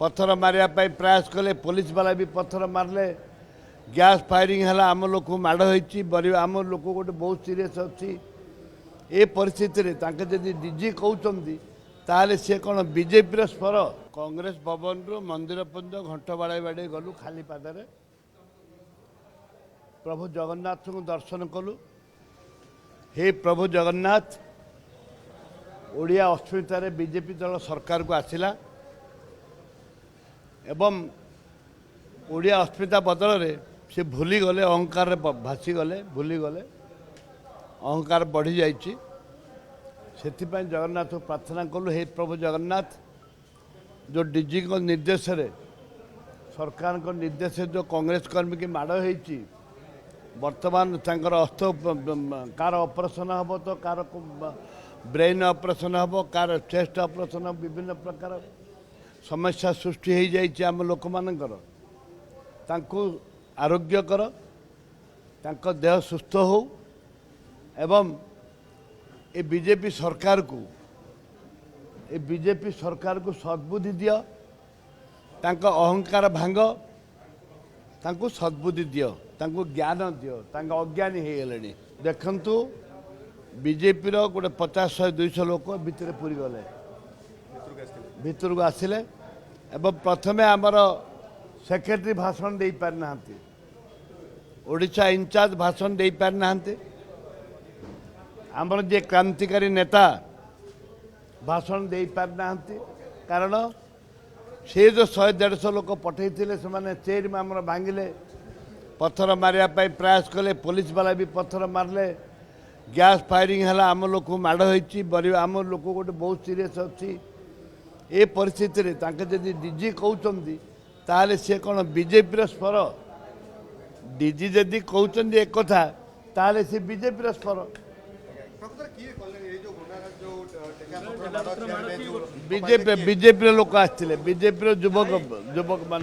पत्थर मारिया प्रयास कले पुलिस वाला भी पत्थर मारले गैस फायरिंग है आम लोक माड़ होम लोक गोटे बहुत सीरीयस अच्छी ए परिस्थिति रे जदि डीजी कहते ताले सी कौन बीजेपी स्वर कांग्रेस भवन रु मंदिर पर्यंत घंट बाड़े बाड़े गलु खाली पादे प्रभु जगन्नाथ को दर्शन कलु। हे प्रभु जगन्नाथ ओडिया अस्मितार बीजेपी दल सरकार को आसिला एवं ओडिया अस्मिता बदल रे से भूली गले अहंकार भासी गले भूली गले अहंकार बढ़ी जाइए से जगन्नाथ को प्रार्थना कलु। हे प्रभु जगन्नाथ जो डीजी को निर्देश रे सरकार को निर्देश जो कांग्रेस कर्मी की माड़ होती वर्तमान तांकर अस्थ कार ऑपरेशन हम तो कार ब्रेन ऑपरेशन हम कार चेस्ट ऑपरेशन विभिन्न प्रकार समस्या सृष्टि हो जाइए आम लोक मानकर तांको आरोग्य कर तांको देह सुस्थ हो एवं ए बीजेपी सरकार को सद्बुद्धि दियो तांको अहंकार भांग तांको सद्बुद्धि दियो तांको ज्ञान दियो तांको अज्ञानी हो गले देखंतु बीजेपी रो गोटे 50-100-200 लोक भितर पूरी गले भितर को आसिले एवं प्रथमे आमर सेक्रेटरी भाषण दे पारि ना ओडिशा इंचार्ज भाषण दे पारि ना आमर जे क्रांतिकारी नेता भाषण दे पारि ना कारण से जो 100-150 लोक पठे से माने चेयर में आमर भांगिले पत्थर मारिया प्रयास कले पुलिस वाला भी पत्थर मारले गैस फायरिंग है आम लोक माड़ होम लोक गोटे बहुत सीरीयस अच्छी ए परिस्थिति रे जदि डीजी कहते ताले सी कौन बीजेपी स्वर डीजी जदि कहते एक कथा ताले सी बीजेपी स्वर बीजेपी लोक आसते बीजेपी युवक युवक मान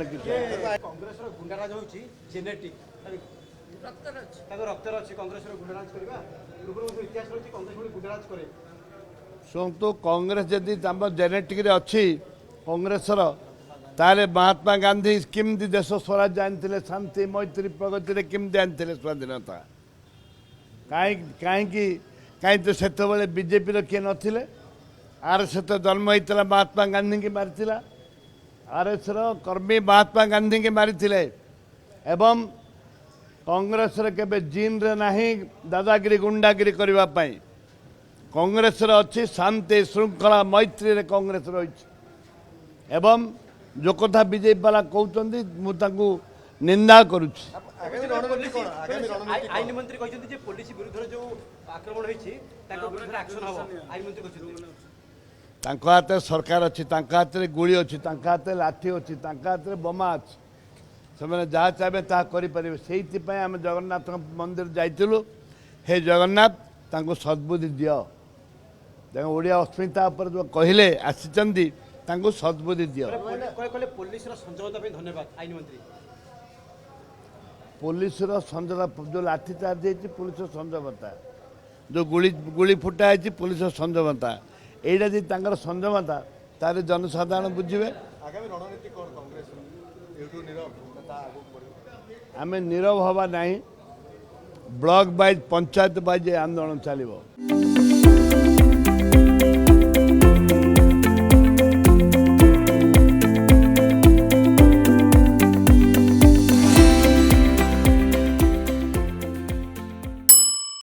शुणु कांग्रेस जदि जेनेटिक अच्छी कांग्रेस ताले महात्मा गांधी किमती देश स्वराज आनी शांति मैत्री प्रगति किमती आनी स्वाधीनता कहीं तो से बीजेपी किए नथिले आरएस तो जन्म होता महात्मा गांधी की मारी आरएस कर्मी महात्मा गांधी की मारी एवं कांग्रेस केबे जीन रे नहीं दादागिरी गुंडागिरी करने कांग्रेस अच्छी शांति श्रृंखला मैत्री रे कांग्रेस रही एवं जो कथा बीजेपी वाला कहते मुझे निंदा करुच्ची आईन मंत्री कहते जे पुलिस विरुद्ध जो आक्रमण होईछि ताको विरुद्ध एक्शन हबो आईन मंत्री कहते तांको हाथे सरकार अच्छी हाथ गुड़ी अच्छी हाथ लाठी अच्छी हाथ बोमा अच्छी से जहाँ चाहे ता करें से आम जगन्नाथ मंदिर जाइलु। हे जगन्नाथ तांको सद्बुद्धि दियो ओडिया अस्मिता पर जो कहले आसी सद्बुद्धि दियो पुलिस संजमता धन्यवाद आईन मंत्री पुलिस संजमता जो लाठीचार्ज होती पुलिस संजमता जो गुली फुटा है पुलिस संजमता यहीटा जी संजमता तार जनसाधारण बुझे आम नीरव हवा नहीं ब्लॉक वाइज पंचायत वाइज आंदोलन चलो।